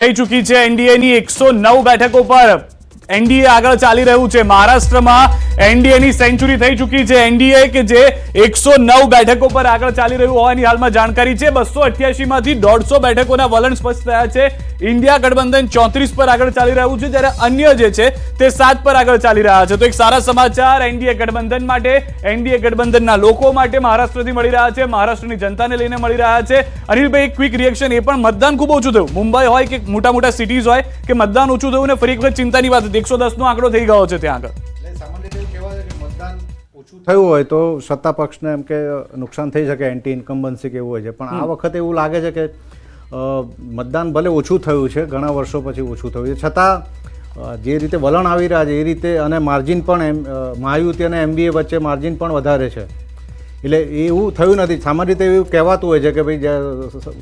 થઈ ચૂકી છે એનડીએની 109 બેઠકો પર એનડીએ આગળ ચાલી રહ્યું છે। મહારાષ્ટ્રમાં એનડીએની સેન્ચુરી થઈ ચૂકી છે। એનડીએ કે જે 109 બેઠકો પર આગળ ચાલી રહ્યું હોવાની હાલમાં જાણકારી છે। 288 માંથી 150 બેઠકોના વલણ સ્પષ્ટ થયા છે। ઇન્ડિયા ગઠબંધન 34 પર આગળ ચાલી રહ્યું છે, જ્યારે અન્ય જે છે તે 7 પર આગળ ચાલી રહ્યા છે। તો એક સારા સમાચાર એનડીએ ગઠબંધન માટે, એનડીએ ગઠબંધનના લોકો માટે મહારાષ્ટ્રથી મળી રહ્યા છે, મહારાષ્ટ્રની જનતાને લઈને મળી રહ્યા છે। અનિલભાઈ, એક ક્વિક રિએક્શન, એ પણ મતદાન ખૂબ ઓછું થયું, મુંબઈ હોય કે મોટા મોટા સિટીઝ હોય કે મતદાન ઓછું થયું ને ફરી એક વખત ચિંતાની વાત હતી, 110 નો આંકડો થઈ ગયો છે ત્યાં આગળ। સામાન્ય રીતે કહેવાય છે કે મતદાન ઓછું થયું હોય તો સત્તા પક્ષને એમ કે નુકસાન થઈ શકે, એન્ટી ઇન્કમ્બન્સી કે એવું હોય છે, પણ આ વખતે એવું લાગે છે કે મતદાન ભલે ઓછું થયું છે, ઘણા વર્ષો પછી ઓછું થયું છે, છતાં જે રીતે વલણ આવી રહ્યા છે એ રીતે, અને માર્જિન પણ મહાયુતિ અને એમબીએ વચ્ચે માર્જિન પણ વધારે છે, એટલે એવું થયું નથી। સામાન્ય રીતે એવું કહેવાતું હોય છે કે ભાઈ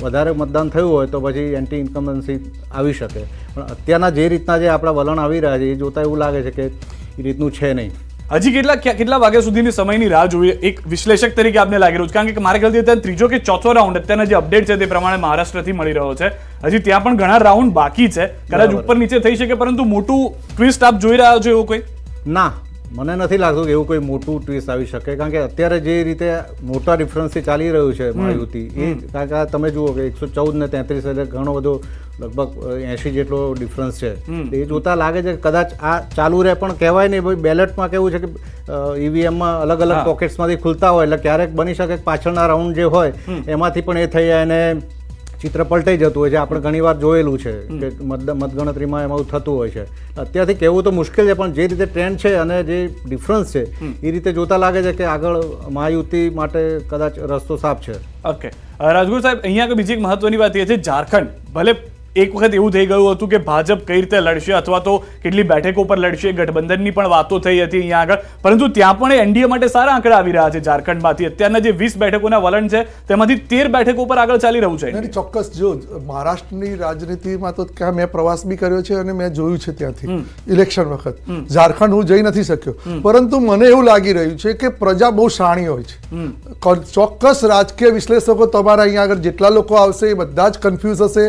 વધારે મતદાન થયું હોય તો પછી એન્ટી ઇન્કમ્બન્સી આવી શકે, પણ અત્યારના જે રીતના જે આપણા વલણ આવી રહ્યા છે એ જોતાં એવું લાગે છે કે એ રીતનું છે નહીં। હજી કેટલા વાગ્યા સુધીની સમયની રાહ જોઈએ એક વિશ્લેષક તરીકે આપને લાગી રહ્યું છે? કારણ કે મારા ખ્યાલથી અત્યારે ત્રીજો કે ચોથો રાઉન્ડ અત્યારના જે અપડેટ છે તે પ્રમાણે મહારાષ્ટ્રથી મળી રહ્યો છે, હજી ત્યાં પણ ઘણા રાઉન્ડ બાકી છે, કદાચ ઉપર નીચે થઈ શકે, પરંતુ મોટું ટ્વિસ્ટ આપ જોઈ રહ્યા છો એવું કોઈ? ના, મને નથી લાગતું કે એવું કોઈ મોટું ટ્વિસ્ટ આવી શકે, કારણ કે અત્યારે જે રીતે મોટા ડિફરન્સથી ચાલી રહ્યું છે મહાયુતિ, એ કારણ કે તમે જુઓ કે 114 ને 33 એટલે ઘણો બધો લગભગ 80 જેટલો ડિફરન્સ છે, એ જોતા લાગે છે કે કદાચ આ ચાલુ રહે, પણ કહેવાય નહીં ભાઈ, બેલેટમાં કેવું છે કે ઈવીએમમાં અલગ અલગ પોકેટ્સમાંથી ખુલતા હોય, એટલે ક્યારેક બની શકે કે પાછળના રાઉન્ડ જે હોય એમાંથી પણ એ થઈ જાય અને ચિત્ર પલટાઈ જતું હોય છે। આપણે ઘણીવાર જોયેલું છે કે મતગણતરીમાં એમાં થતું હોય છે। અત્યારથી કહેવું તો મુશ્કેલ છે, પણ જે રીતે ટ્રેન્ડ છે અને જે ડિફરન્સ છે એ રીતે જોતા લાગે છે કે આગળ મહાયુતિ માટે કદાચ રસ્તો સાફ છે। ઓકે રાજગુરુ સાહેબ, અહીંયા બીજી એક મહત્વની વાત એ છે, ઝારખંડ ભલે એક વખત એવું થઈ ગયું હતું કે ભાજપ કઈ રીતે લડશે અથવા તો કેટલી બેઠકો પર લડશે, ગઠબંધનની પણ વાતો થઈ હતી અહીંયા આગળ, પરંતુ ત્યાં પણ એનડીએ માટે સારા આંકડા આવી રહ્યા છે ઝારખંડમાંથી। અત્યારના જે 20 બેઠકોના વલણ છે તેમાંથી 13 બેઠકો પર આગળ ચાલી રહ્યું છે। ચોક્કસ જો મહારાષ્ટ્રની રાજનીતિમાં તો ત્યાં મેં પ્રવાસ બી કર્યો છે અને મેં જોયું છે ત્યાંથી ઇલેક્શન વખત। ઝારખંડ હું જઈ નથી શક્યો, પરંતુ મને એવું લાગી રહ્યું છે કે પ્રજા બહુ શાણી હોય છે। ચોક્કસ રાજકીય વિશ્લેષકો તમારા અહીંયા આગળ જેટલા લોકો આવશે એ બધા જ કન્ફ્યુઝ હશે,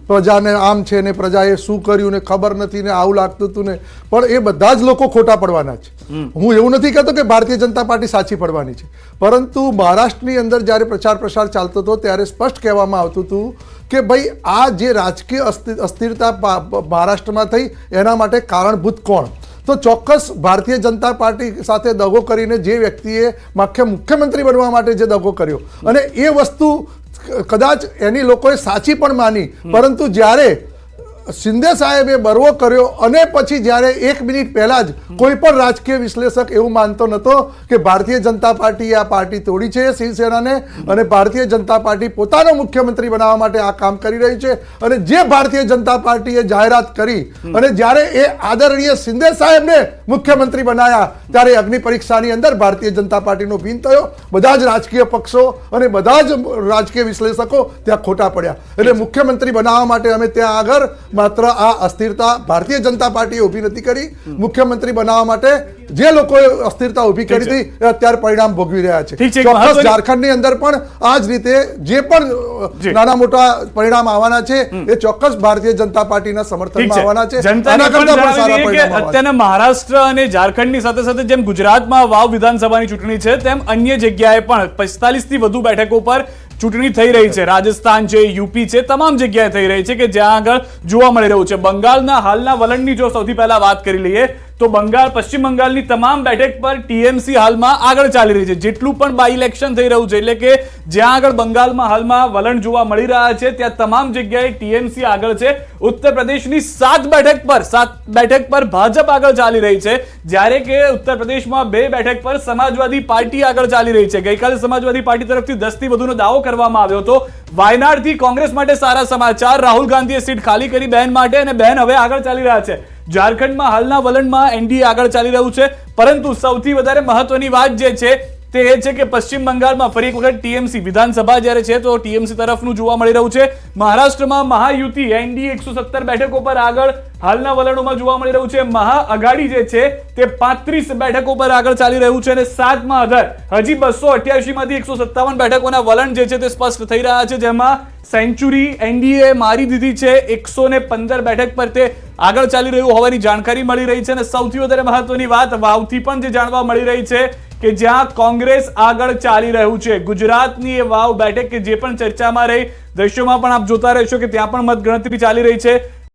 પ્રજાને આમ છે ને પ્રજાએ શું કર્યું ને ખબર નથી ને આવું લાગતું હતું ને, પણ એ બધા જ લોકો ખોટા પડવાના છે। હું એવું નથી કહેતો કે ભારતીય જનતા પાર્ટી સાચી પડવાની છે, પરંતુ મહારાષ્ટ્રની અંદર જ્યારે પ્રચાર પ્રસાર ચાલતો હતો ત્યારે સ્પષ્ટ કહેવામાં આવતું હતું કે ભાઈ આ જે રાજકીય અસ્થિરતા મહારાષ્ટ્રમાં થઈ એના માટે કારણભૂત કોણ? તો ચોક્કસ ભારતીય જનતા પાર્ટી સાથે દગો કરીને જે વ્યક્તિએ મુખ્યમંત્રી બનવા માટે જે દગો કર્યો, અને એ વસ્તુ કદાચ એની લોકોએ સાચી પણ માની, પરંતુ જ્યારે શિંદે સાહેબે બરવો કર્યો અને પછી જ્યારે 1 મિનિટ પહેલા જ કોઈ પણ રાજકીય વિશ્લેષક એવું માનતો નહોતો કે ભારતીય જનતા પાર્ટીએ આ પાર્ટી તોડી છે શિવસેનાને, અને ભારતીય જનતા પાર્ટી પોતાનો મુખ્યમંત્રી બનાવવા માટે આ કામ કરી રહી છે, અને જે ભારતીય જનતા પાર્ટીએ જાહેરાત કરી અને જ્યારે એ આદરણીય શિંદે સાહેબને મુખ્યમંત્રી બનાવ્યા ત્યારે અગ્નિ પરીક્ષાની અંદર ભારતીય જનતા પાર્ટીનો ભીન થયો, બધા જ રાજકીય પક્ષો અને બધા જ રાજકીય વિશ્લેષકો ત્યાં ખોટા પડ્યા। એટલે મુખ્યમંત્રી બનાવવા માટે અમે ત્યાં આગળ માત્ર આ અસ્થિરતા ભારતીય જનતા પાર્ટીએ ઊભી નથી કરી, મુખ્યમંત્રી બનાવવા માટે જે લોકોએ અસ્થિરતા ઊભી કરી હતી એ અત્યારે પરિણામ ભોગવી રહ્યા છે। ચોક્કસ ઝારખંડની અંદર પણ આ જ રીતે જે પણ નાના મોટા પરિણામ આવવાના છે એ ચોક્કસ ભારતીય જનતા પાર્ટીના સમર્થનમાં આવવાના છે। અત્યારે મહારાષ્ટ્ર અને ઝારખંડની સાથે સાથે જેમ ગુજરાતમાં વાવ વિધાનસભાની ચૂંટણી છે, તેમ અન્ય જગ્યાએ પણ 45 થી વધુ બેઠકો પર ચૂંટણી થઈ રહી છે। રાજસ્થાન છે, યુપી છે, તમામ જગ્યાએ થઈ રહી છે કે જ્યાં આગળ જોવા મળી રહ્યું છે। બંગાળના હાલના વલણની જો સૌથી પહેલા વાત કરી લઈએ તો પશ્ચિમ બંગાળની તમામ બેઠક પર ટીએમસી હાલમાં આગળ ચાલી રહી છે। જેટલું પણ બાય ઇલેક્શન થઈ રહ્યું છે, એટલે કે જ્યાં આગળ બંગાળમાં હાલમાં વલણ જોવા મળી રહ્યા છે ત્યાં તમામ જગ્યાએ ટીએમસી આગળ છે। ઉત્તર પ્રદેશની 7 બેઠક પર ભાજપ આગળ ચાલી રહી છે, જ્યારે કે ઉત્તર પ્રદેશમાં 2 બેઠક પર સમાજવાદી પાર્ટી આગળ ચાલી રહી છે। ગઈકાલે સમાજવાદી પાર્ટી તરફથી 10 થી વધુનો દાવો કરવામાં આવ્યો હતો। વાયનાડથી કોંગ્રેસ માટે સારા સમાચાર, રાહુલ ગાંધીએ સીટ ખાલી કરી બહેન માટે અને બહેન હવે આગળ ચાલી રહ્યા છે। ઝારખંડમાં હાલના વલણમાં એનડીએ આગળ ચાલી રહ્યું છે, પરંતુ સૌથી વધારે મહત્વની વાત જે છે તે એ છે કે પશ્ચિમ બંગાળમાં ફરી એક વખત ટીએમસી વિધાનસભા જ્યારે છે તો ટીએમસી તરફનું જોવા મળી રહ્યું છે। મહારાષ્ટ્રમાં મહાયુતિ એનડીએ 117 બેઠકો પર આગળ હાલના વલણોમાં જોવા મળી રહ્યું છે મહાઆઘાડી જે છે તે 35 બેઠકો પર આગળ ચાલી રહ્યું છે અને 7માં આધાર હજી 288 માંથી 157 બેઠકોના વલણ જે છે તે સ્પષ્ટ થઈ રહ્યા છે, જેમાં સેન્ચુરી એનડીએ મારી દીધી છે 115 બેઠક પર તે આગળ ચાલી રહ્યું હોવાની જાણકારી મળી રહી છે અને સૌથી વધારે મહત્વની વાત વાવથી પણ જે જાણવા મળી રહી છે કે જ્યાં કોંગ્રેસ આગળ ચાલી રહ્યું છે, ગુજરાતની એ વાવ બેઠક કે જે પણ ચર્ચામાં રહી, દ્રશ્યોમાં પણ આપ જોતા રહેશો કે ત્યાં પણ મતગણતરી ચાલી રહી છે,